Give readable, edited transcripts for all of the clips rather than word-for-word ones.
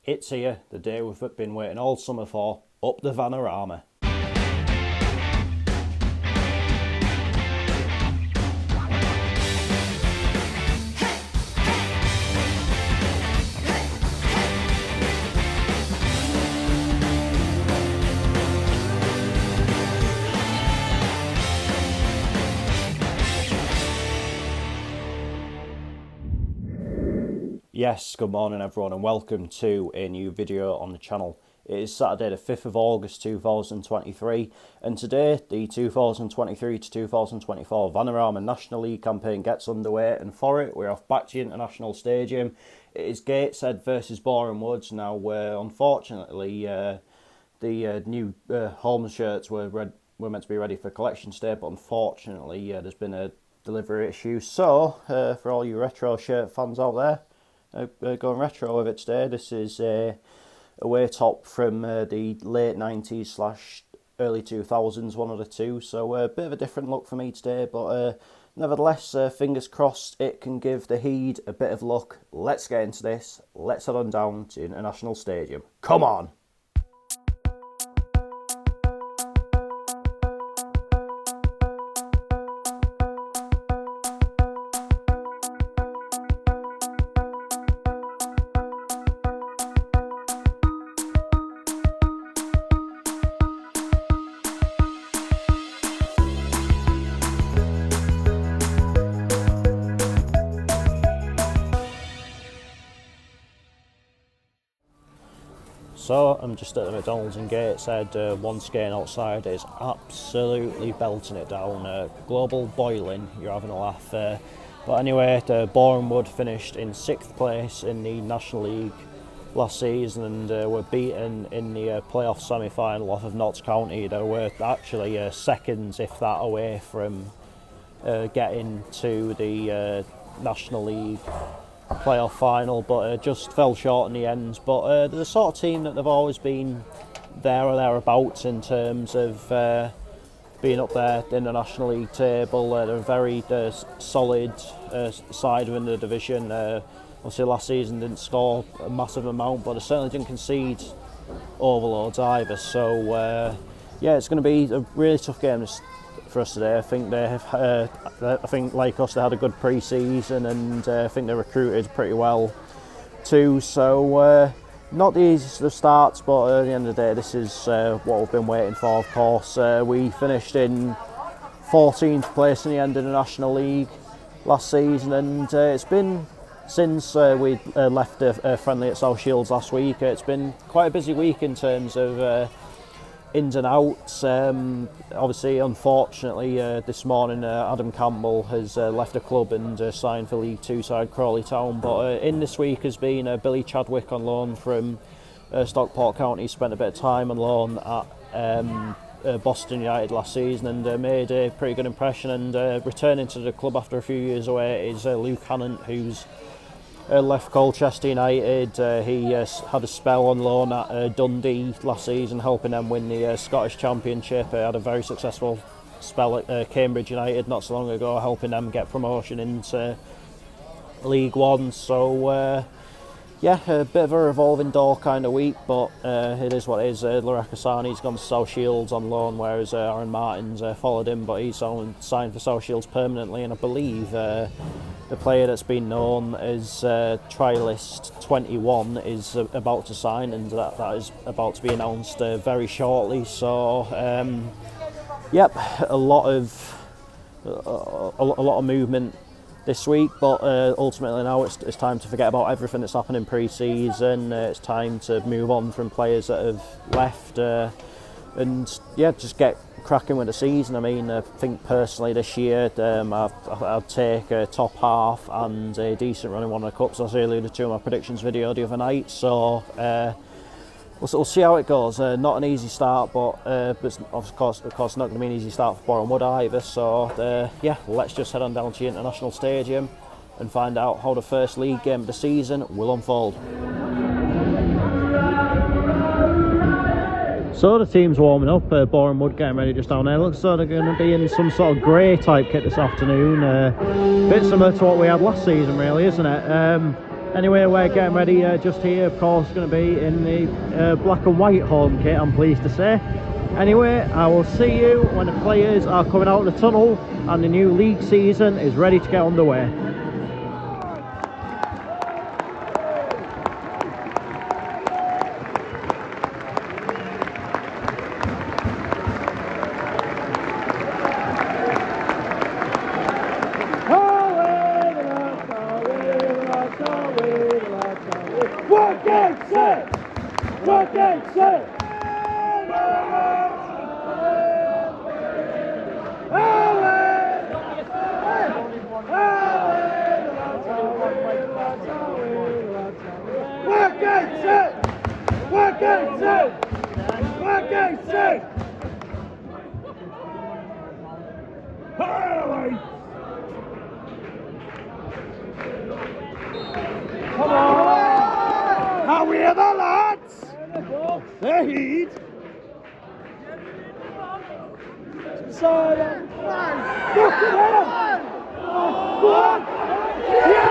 It's here, the day we've been waiting all summer for, up the Vanarama. Yes, good morning everyone and welcome to a new video on the channel. It is Saturday the 5th of August 2023 and today the 2023 to 2024 Vanarama National League campaign gets underway, and for it we're off back to the International Stadium. It is Gateshead versus Boreham Wood. Now unfortunately the new home shirts were meant to be ready for collection today, but unfortunately there's been a delivery issue. So for all you retro shirt fans out there, going retro with it today. This is a away top from the late 90s / early 2000s, one of the two. So a bit of a different look for me today, but nevertheless, fingers crossed it can give the Heed a bit of luck. Let's get into this. Let's head on down to International Stadium. Come on! So I'm just at the McDonald's in Gateshead. Once again outside is absolutely belting it down. Global boiling, you're having a laugh. But anyway, Boreham Wood finished in 6th place in the National League last season and were beaten in the playoff semi-final off of Notts County. They were actually seconds, if that, away from getting to the National League playoff final, but just fell short in the end. But they're the sort of team that they've always been there or thereabouts in terms of being up there in the National League table. They're a very solid side within the division. Obviously last season didn't score a massive amount, but they certainly didn't concede overloads either. So yeah, it's going to be a really tough game for us today. I think like us, they had a good pre-season, and I think they recruited pretty well too. So not the easiest of starts, but at the end of the day, this is what we've been waiting for. Of course, we finished in 14th place in the end of the National League last season, and it's been since we left a friendly at South Shields last week. It's been quite a busy week in terms of ins and outs. Obviously, unfortunately, this morning Adam Campbell has left the club and signed for League Two side Crawley Town. But in this week has been Billy Chadwick on loan from Stockport County. Spent a bit of time on loan at Boston United last season and made a pretty good impression. And returning to the club after a few years away is Luke Hannant, who's left Colchester United. He had a spell on loan at Dundee last season, helping them win the Scottish Championship. Had a very successful spell at Cambridge United not so long ago, helping them get promotion into League One. So yeah, a bit of a revolving door kind of week, but it is what it is. Larek Hassani's gone to South Shields on loan, whereas Aaron Martin's followed him, but he's signed for South Shields permanently, and I believe the player that's been known as Trialist 21 is about to sign, and that is about to be announced very shortly. So yep, a lot of movement this week, but ultimately now it's time to forget about everything that's happened in pre-season. It's time to move on from players that have left and yeah, just get cracking with the season. I mean, I think personally this year I'd take a top half and a decent run in one of the cups, as I alluded to in my predictions video the other night. So we'll see how it goes. Not an easy start, but of course not going to be an easy start for Boreham Wood either. So yeah, let's just head on down to the International Stadium and find out how the first league game of the season will unfold. So the team's warming up. Boreham Wood getting ready just down there. Looks like they're going to be in some sort of grey type kit this afternoon. Bit similar to what we had last season, really, isn't it? Anyway, we're getting ready just here, of course, going to be in the black and white home kit, I'm pleased to say. Anyway, I will see you when the players are coming out of the tunnel and the new league season is ready to get underway. Come on! Are we the lads? The heat. Silent. Look at him! One! Yeah!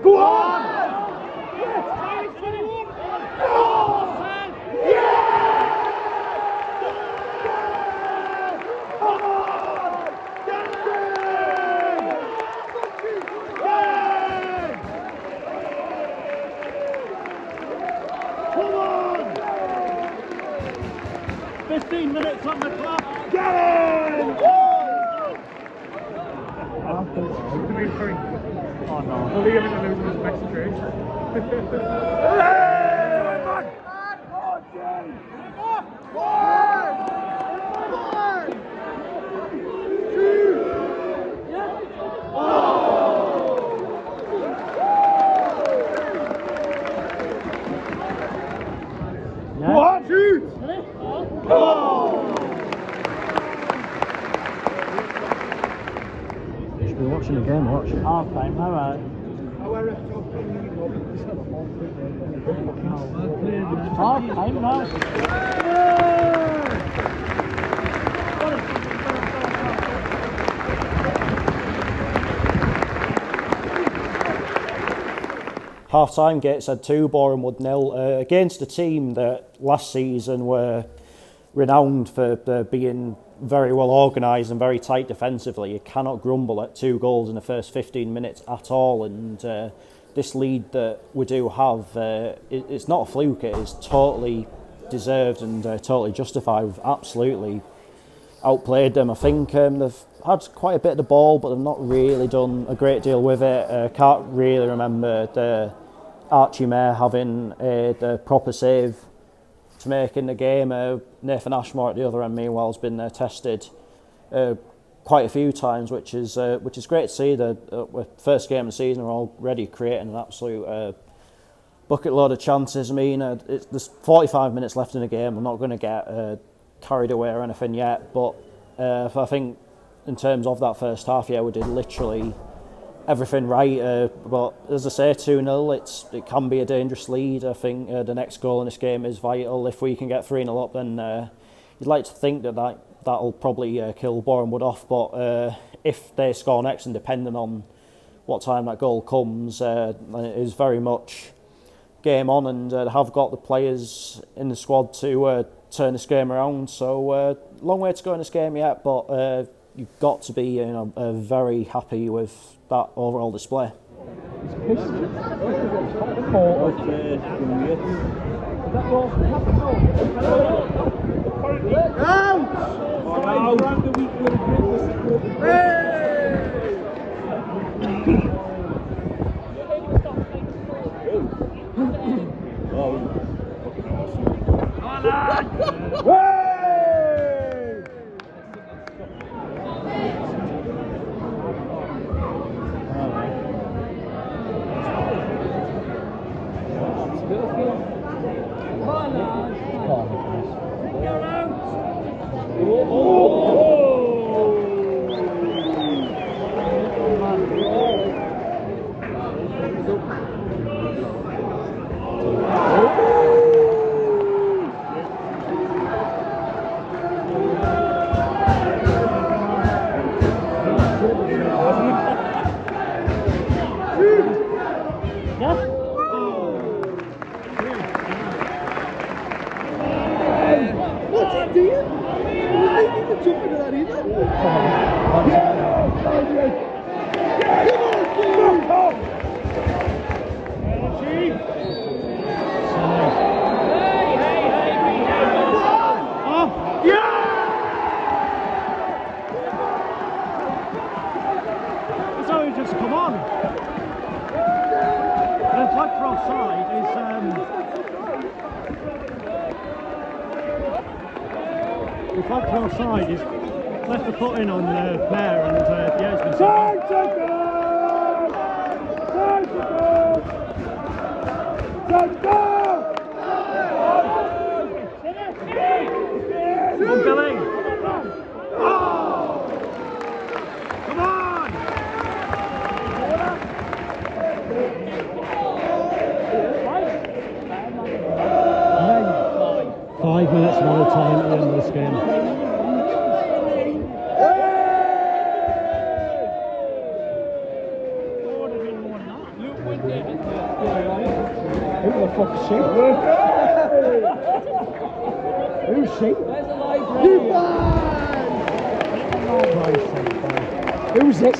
Go on! Come on! 15 minutes on the clock. Get in! Oh no. Well, you're going to lose this next trade. One, shoot! Oh! You should be watching the game, watch. Half time, alright. Half time now. Half-time, Gateshead 2, Boreham Wood 0, against a team that last season were renowned for being very well organised and very tight defensively. You cannot grumble at 2 goals in the first 15 minutes at all, and this lead that we do have, it's not a fluke, it is totally deserved and totally justified. We've absolutely outplayed them. I think they've had quite a bit of the ball, but they've not really done a great deal with it. Can't really remember Archie Mayer having the proper save to make in the game. Nathan Ashmore at the other end, meanwhile, has been tested quite a few times, which is great to see. The first game of the season, we're already creating an absolute bucket load of chances. I mean, there's 45 minutes left in the game. I'm not going to get carried away or anything yet, but I think in terms of that first half, yeah, we did literally everything right. But as I say, 2-0, it can be a dangerous lead. I think the next goal in this game is vital. If we can get 3-0 up, then you'd like to think that'll probably kill Boreham Wood off. But if they score next, and depending on what time that goal comes, it is very much game on, and have got the players in the squad to turn this game around. So long way to go in this game yet, but you've got to be very happy with that overall display. jump into that either. Just come on. The flag for offside is the flag for offside is left the foot in on Mayor and yeah, it's been Time to go! Let's go! Come on, Billy. Oh! Come on! 5 minutes of other time at the end of this game. Who the fuck is she? Who's she? You man! Who's this?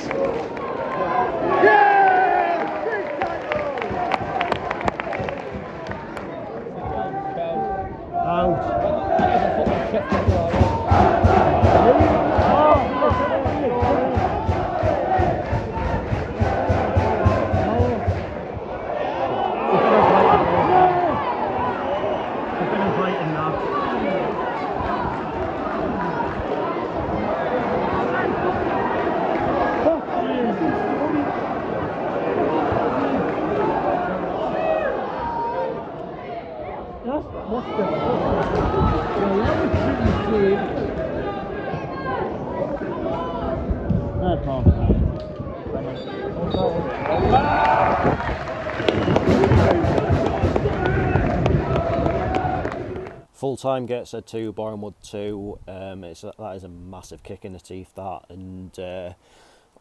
Full time Gateshead 2, Boreham Wood 2. That is a massive kick in the teeth, that, and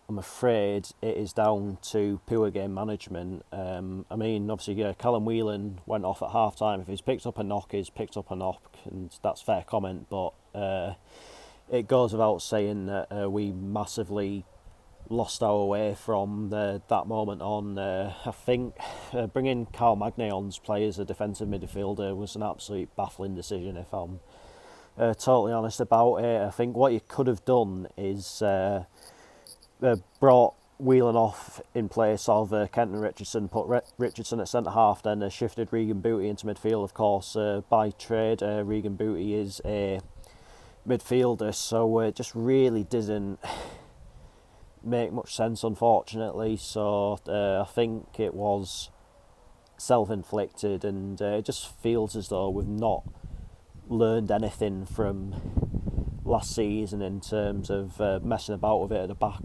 I'm afraid it is down to poor game management. I mean, obviously, yeah, Callum Whelan went off at half time. If he's picked up a knock, he's picked up a knock, and that's fair comment, but it goes without saying that we massively lost our way from that moment on. I think bringing Carl Magnay on to play as a defensive midfielder was an absolute baffling decision, if I'm totally honest about it. I think what you could have done is brought Whelan off in place of Kenton Richardson, put Richardson at centre half, then shifted Regan Booty into midfield. Of course, by trade, Regan Booty is a midfielder, so it just really didn't make much sense, unfortunately. So I think it was self-inflicted, and it just feels as though we've not learned anything from last season in terms of messing about with it at the back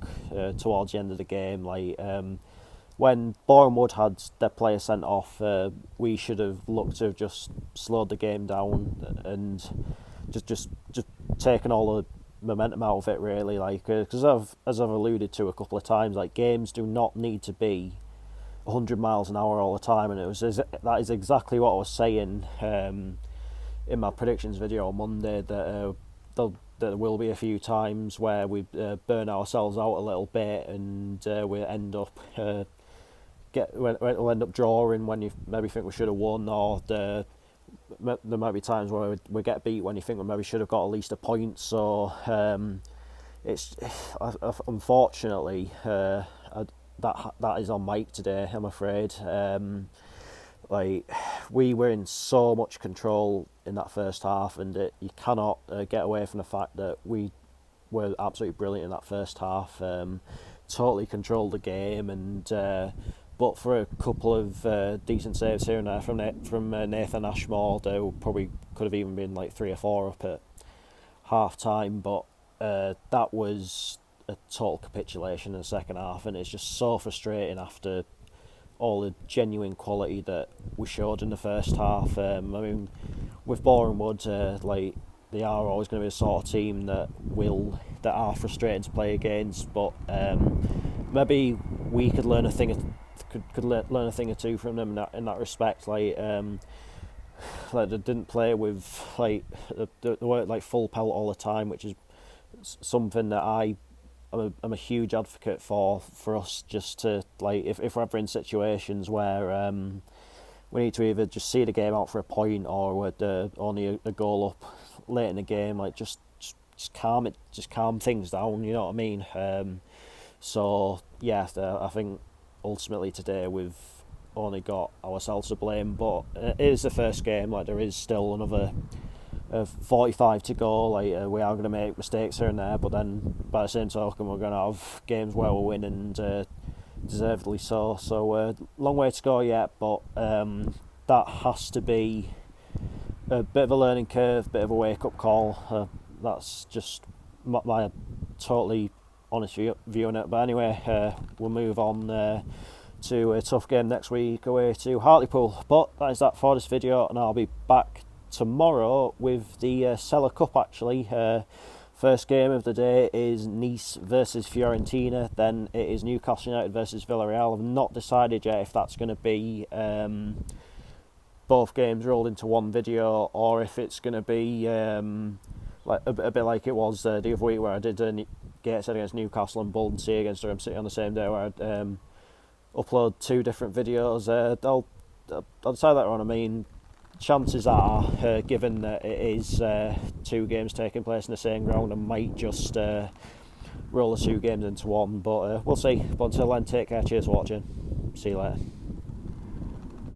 towards the end of the game. Like when Boreham Wood had their player sent off, we should have looked to have just slowed the game down and just taken all the momentum out of it, really. Like because as I've alluded to a couple of times, like games do not need to be 100 miles an hour all the time, and that is exactly what I was saying in my predictions video on Monday, that there will be a few times where we burn ourselves out a little bit, and we'll end up we'll end up drawing when you maybe think we should have won, or there might be times where we get beat when you think we maybe should have got at least a point. So it's unfortunately that is on Mike today, I'm afraid. Like we were in so much control in that first half, and you cannot get away from the fact that we were absolutely brilliant in that first half. Totally controlled the game, and but for a couple of decent saves here and there from Nathan Ashmore, there probably could have even been like 3 or 4 up at half time. But that was a total capitulation in the second half, and it's just so frustrating after all the genuine quality that we showed in the first half. I mean, with Boreham Wood, like they are always going to be a sort of team that are frustrating to play against, but maybe we could learn a thing learn a thing or two from them in that respect. Like they didn't play with like they weren't like full pelt all the time, which is something that I'm a huge advocate for us just to, like, if we're ever in situations where we need to either just see the game out for a point or we're only a goal up late in the game, like just calm things down, you know what I mean? So yeah, I think ultimately today we've only got ourselves to blame, but it is the first game, like there is still another 45 to go, like we are going to make mistakes here and there, but then by the same token we're going to have games where we'll win, and deservedly so. So long way to go yet, but that has to be a bit of a learning curve, bit of a wake-up call. That's just my totally honest view on it. But anyway, we'll move on to a tough game next week away to Hartlepool. But that is that for this video, and I'll be back tomorrow with the Cellar Cup actually. First game of the day is Nice versus Fiorentina, then it is Newcastle United versus Villarreal. I've not decided yet if that's going to be both games rolled into one video, or if it's going to be like a bit like it was the other week where I did Gateshead against Newcastle and Bolton Sea against Durham City on the same day, where I'd upload two different videos. I'll decide that on. I mean, chances are, given that it is two games taking place in the same ground, I might just roll the two games into one, but we'll see. But until then, take care, cheers for watching, see you later.